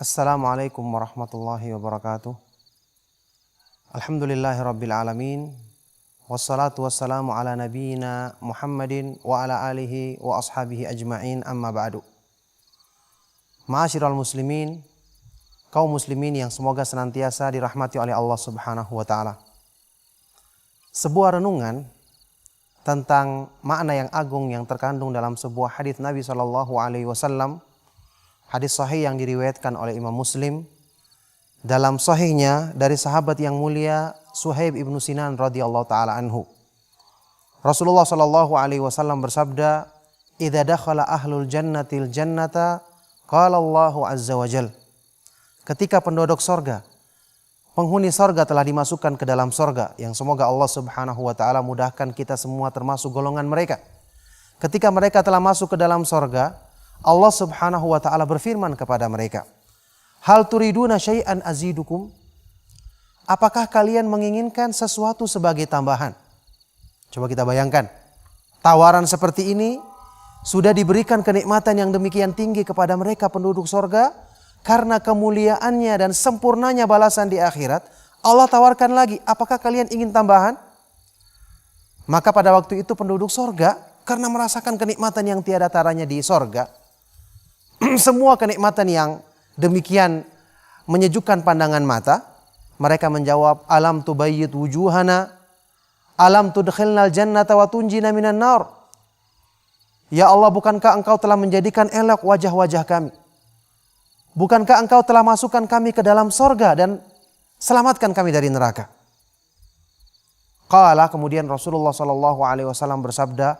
Assalamualaikum warahmatullahi wabarakatuh. Alhamdulillahi rabbil alamin. Wassalatu wassalamu ala nabiyyina Muhammadin wa ala alihi wa ashabihi ajma'in, amma ba'du. Ma'asyiral muslimin, kaum muslimin yang semoga senantiasa dirahmati oleh Allah Subhanahu wa taala. Sebuah renungan tentang makna yang agung yang terkandung dalam sebuah hadis Nabi sallallahu alaihi wasallam. Hadis sahih yang diriwayatkan oleh Imam Muslim dalam sahihnya dari sahabat yang mulia Suhaib ibnu Sinan radhiyallahu taala anhu. Rasulullah sallallahu alaihi wasallam bersabda, "Idza dakhala ahlul jannatil jannata, qala Allahu azza wa jalla." Ketika penduduk sorga, penghuni sorga telah dimasukkan ke dalam sorga, yang semoga Allah Subhanahu wa taala mudahkan kita semua termasuk golongan mereka. Ketika mereka telah masuk ke dalam sorga, Allah Subhanahu wa taala berfirman kepada mereka, "Hal turiduna syai'an azidukum?" Apakah kalian menginginkan sesuatu sebagai tambahan? Coba kita bayangkan, tawaran seperti ini sudah diberikan kenikmatan yang demikian tinggi kepada mereka penduduk sorga. Karena kemuliaannya dan sempurnanya balasan di akhirat, Allah tawarkan lagi, apakah kalian ingin tambahan? Maka pada waktu itu penduduk sorga, karena merasakan kenikmatan yang tiada taranya di sorga, semua kenikmatan yang demikian menyejukkan pandangan mata, mereka menjawab, alam tubayyid wujuhana, alam tudkhilnal jannata wa tunjina minan nar. Ya Allah, bukankah engkau telah menjadikan elok wajah-wajah kami? Bukankah engkau telah masukkan kami ke dalam sorga dan selamatkan kami dari neraka? Qala, kemudian Rasulullah sallallahu alaihi wasallam bersabda,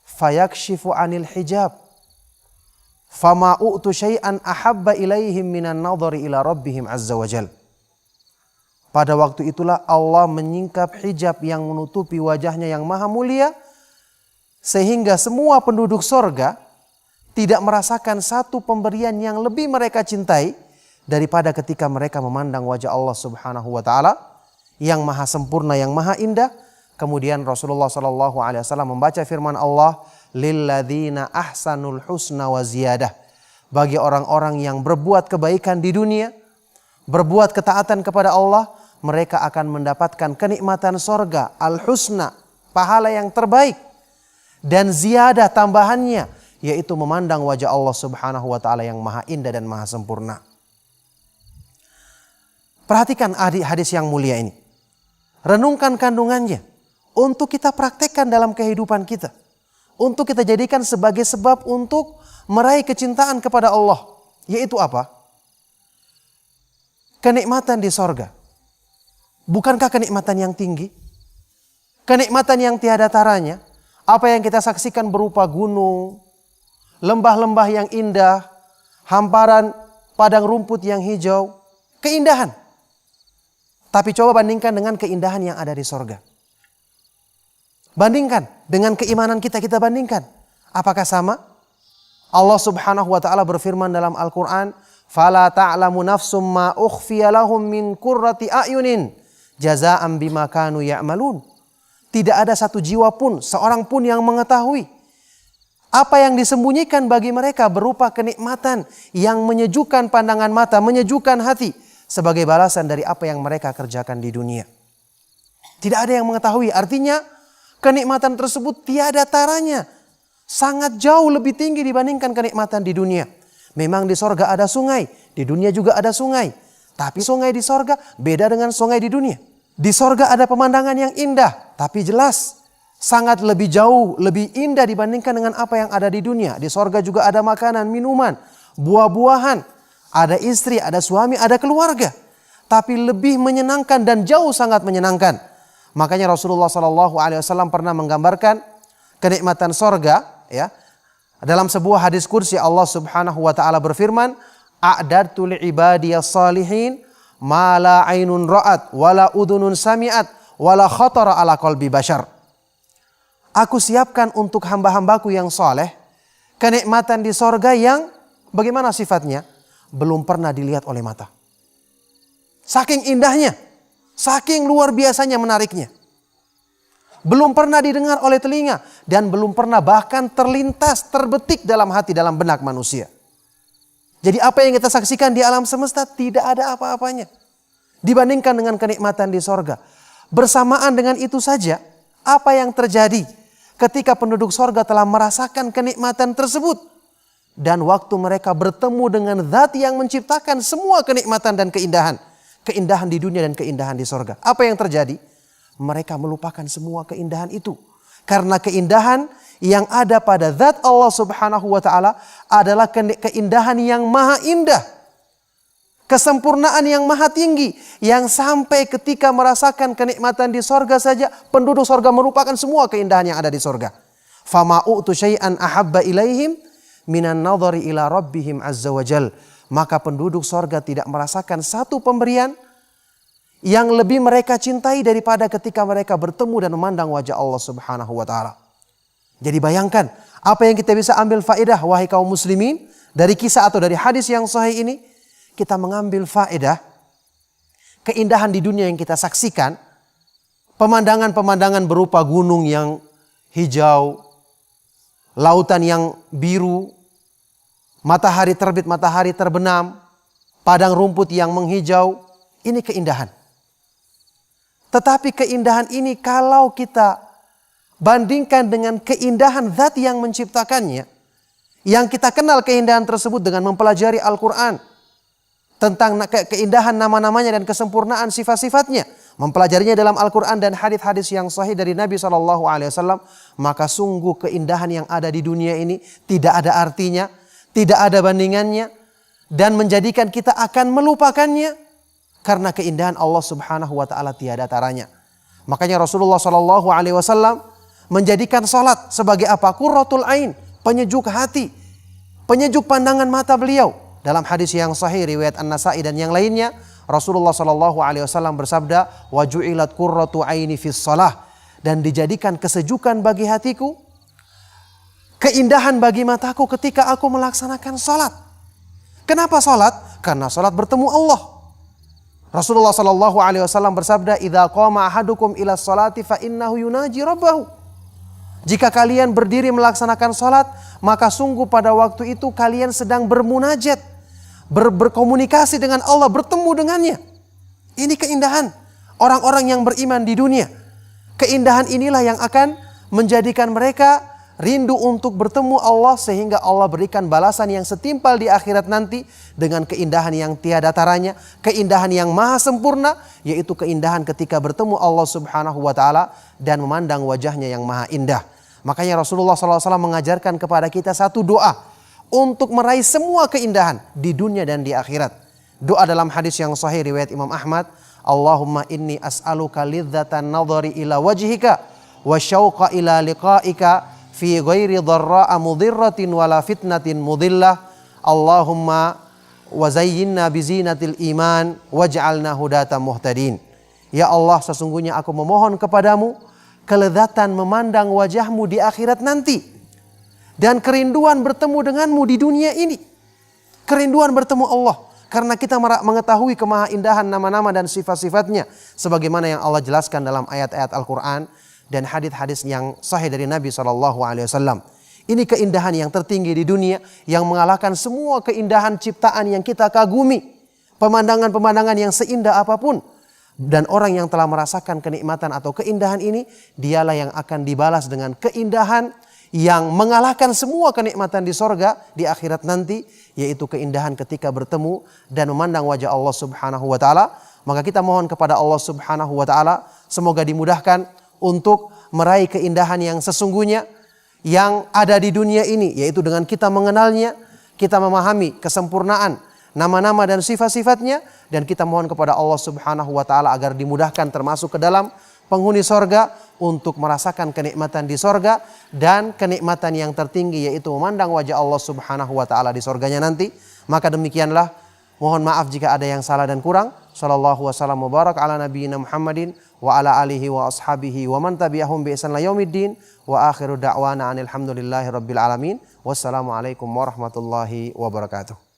fayakshifu anil hijab, fama u'tu syai'an ahabba ilaihim minan nadhari ila rabbihim azza wa jal. Pada waktu itulah Allah menyingkap hijab yang menutupi wajahnya yang maha mulia, sehingga semua penduduk sorga tidak merasakan satu pemberian yang lebih mereka cintai daripada ketika mereka memandang wajah Allah Subhanahu wa taala yang maha sempurna, yang maha indah. Kemudian Rasulullah sallallahu alaihi wasallam membaca firman Allah, lilladzina ahsanul husna wa ziyadah. Bagi orang-orang yang berbuat kebaikan di dunia, berbuat ketaatan kepada Allah, mereka akan mendapatkan kenikmatan sorga, al-husna, pahala yang terbaik, dan ziyadah tambahannya, yaitu memandang wajah Allah Subhanahu wa taala yang maha indah dan maha sempurna. Perhatikan hadis yang mulia ini. Renungkan kandungannya untuk kita praktekkan dalam kehidupan kita. Untuk kita jadikan sebagai sebab untuk meraih kecintaan kepada Allah. Yaitu apa? Kenikmatan di sorga. Bukankah kenikmatan yang tinggi? Kenikmatan yang tiada taranya. Apa yang kita saksikan berupa gunung, lembah-lembah yang indah, hamparan padang rumput yang hijau, keindahan. Tapi coba bandingkan dengan keindahan yang ada di sorga. Bandingkan dengan keimanan kita bandingkan. Apakah sama? Allah Subhanahu wa taala berfirman dalam Al-Qur'an, "Fala ta'lamu nafsum ma ukhfiya lahum min qurrati a'yunin jazaa'an bima kanu ya'malun." Tidak ada satu jiwa pun, seorang pun yang mengetahui apa yang disembunyikan bagi mereka berupa kenikmatan yang menyejukkan pandangan mata, menyejukkan hati, sebagai balasan dari apa yang mereka kerjakan di dunia. Tidak ada yang mengetahui, artinya kenikmatan tersebut tiada taranya, sangat jauh lebih tinggi dibandingkan kenikmatan di dunia. Memang di sorga ada sungai, di dunia juga ada sungai, tapi sungai di sorga beda dengan sungai di dunia. Di sorga ada pemandangan yang indah, tapi jelas sangat lebih jauh, lebih indah dibandingkan dengan apa yang ada di dunia. Di sorga juga ada makanan, minuman, buah-buahan, ada istri, ada suami, ada keluarga. Tapi lebih menyenangkan dan jauh sangat menyenangkan. Makanya Rasulullah sallallahu alaihi wasallam pernah menggambarkan kenikmatan sorga, ya. Dalam sebuah hadis kursi Allah Subhanahu wa taala berfirman, "A'dadtu li'ibadiyas salihin ma la 'ainun ra'at wala udhunun sami'at wala khatara ala qalbi bashar." Aku siapkan untuk hamba-hambaku yang soleh kenikmatan di sorga yang bagaimana sifatnya? Belum pernah dilihat oleh mata. Saking indahnya, saking luar biasanya menariknya. Belum pernah didengar oleh telinga dan belum pernah bahkan terlintas, terbetik dalam hati, dalam benak manusia. Jadi apa yang kita saksikan di alam semesta tidak ada apa-apanya dibandingkan dengan kenikmatan di sorga. Bersamaan dengan itu saja, apa yang terjadi ketika penduduk sorga telah merasakan kenikmatan tersebut. Dan waktu mereka bertemu dengan zat yang menciptakan semua kenikmatan dan keindahan. Keindahan di dunia dan keindahan di sorga. Apa yang terjadi? Mereka melupakan semua keindahan itu. Karena keindahan yang ada pada zat Allah subhanahu wa ta'ala adalah keindahan yang maha indah. Kesempurnaan yang maha tinggi. Yang sampai ketika merasakan kenikmatan di sorga saja, penduduk sorga melupakan semua keindahan yang ada di sorga. Fama u'tu syai'an ahabba ilaihim minan nadhari ila rabbihim azza wa jal. Maka penduduk sorga tidak merasakan satu pemberian yang lebih mereka cintai daripada ketika mereka bertemu dan memandang wajah Allah subhanahu wa ta'ala. Jadi bayangkan, apa yang kita bisa ambil faedah wahai kaum muslimin dari kisah atau dari hadis yang sahih ini. Kita mengambil faedah keindahan di dunia yang kita saksikan. Pemandangan-pemandangan berupa gunung yang hijau, lautan yang biru, matahari terbit, matahari terbenam, padang rumput yang menghijau. Ini keindahan. Tetapi keindahan ini kalau kita bandingkan dengan keindahan zat yang menciptakannya, yang kita kenal keindahan tersebut dengan mempelajari Al-Quran, tentang keindahan nama-namanya dan kesempurnaan sifat-sifatnya, mempelajarinya dalam Al-Quran dan hadis-hadis yang sahih dari Nabi SAW, maka sungguh keindahan yang ada di dunia ini tidak ada artinya, tidak ada bandingannya, dan menjadikan kita akan melupakannya. Karena keindahan Allah subhanahu wa ta'ala tiada taranya. Makanya Rasulullah SAW menjadikan salat sebagai apa? Qurratul ain, penyejuk hati, penyejuk pandangan mata beliau. Dalam hadis yang sahih riwayat An-Nasa'i dan yang lainnya, Rasulullah SAW bersabda, wa ju'ilat qurratu aini fis salah, dan dijadikan kesejukan bagi hatiku, keindahan bagi mataku ketika aku melaksanakan salat. Kenapa salat? Karena salat bertemu Allah. Rasulullah SAW bersabda, idza qama ahadukum ila sholati fa innahu yunaji rabbahu. Jika kalian berdiri melaksanakan salat, maka sungguh pada waktu itu kalian sedang bermunajat, berkomunikasi dengan Allah, bertemu dengannya. Ini keindahan orang-orang yang beriman di dunia. Keindahan inilah yang akan menjadikan mereka rindu untuk bertemu Allah, sehingga Allah berikan balasan yang setimpal di akhirat nanti dengan keindahan yang tiada taranya, keindahan yang maha sempurna, yaitu keindahan ketika bertemu Allah subhanahu wa ta'ala dan memandang wajahnya yang maha indah. Makanya Rasulullah SAW mengajarkan kepada kita satu doa untuk meraih semua keindahan di dunia dan di akhirat. Doa dalam hadis yang sahih riwayat Imam Ahmad, Allahumma inni as'aluka lidzatan nadhari ila wajhika wa syauqa ila liqa'ika fi ghairi dharra'a mudhirratin wala fitnatin mudillah. Allahumma wazayyinna bizinatil iman waj'alna hudatan muhtadin. Ya Allah, sesungguhnya aku memohon kepadamu kelezatan memandang wajahmu di akhirat nanti, dan kerinduan bertemu denganmu di dunia ini. Kerinduan bertemu Allah, karena kita mengetahui kemahaindahan nama-nama dan sifat-sifatnya, sebagaimana yang Allah jelaskan dalam ayat-ayat Al-Quran dan hadis-hadis yang sahih dari Nabi SAW. Ini keindahan yang tertinggi di dunia, yang mengalahkan semua keindahan ciptaan yang kita kagumi. Pemandangan-pemandangan yang seindah apapun. Dan orang yang telah merasakan kenikmatan atau keindahan ini, dialah yang akan dibalas dengan keindahan yang mengalahkan semua kenikmatan di sorga di akhirat nanti, yaitu keindahan ketika bertemu dan memandang wajah Allah subhanahu wa ta'ala. Maka kita mohon kepada Allah subhanahu wa ta'ala, semoga dimudahkan untuk meraih keindahan yang sesungguhnya yang ada di dunia ini, yaitu dengan kita mengenalnya, kita memahami kesempurnaan nama-nama dan sifat-sifatnya, dan kita mohon kepada Allah subhanahu wa ta'ala agar dimudahkan termasuk ke dalam penghuni sorga untuk merasakan kenikmatan di sorga dan kenikmatan yang tertinggi, yaitu memandang wajah Allah subhanahu wa ta'ala di sorganya nanti. Maka demikianlah, mohon maaf jika ada yang salah dan kurang. Sallallahu wasallam mubarak ala nabiyyina Muhammadin wa ala alihi wa ashabihi wa man tabi'ahum bi ihsan ila yaumiddin wa akhiru da'wana anil hamdulillahi rabbil alamin. Wassalamualaikum warahmatullahi wabarakatuh.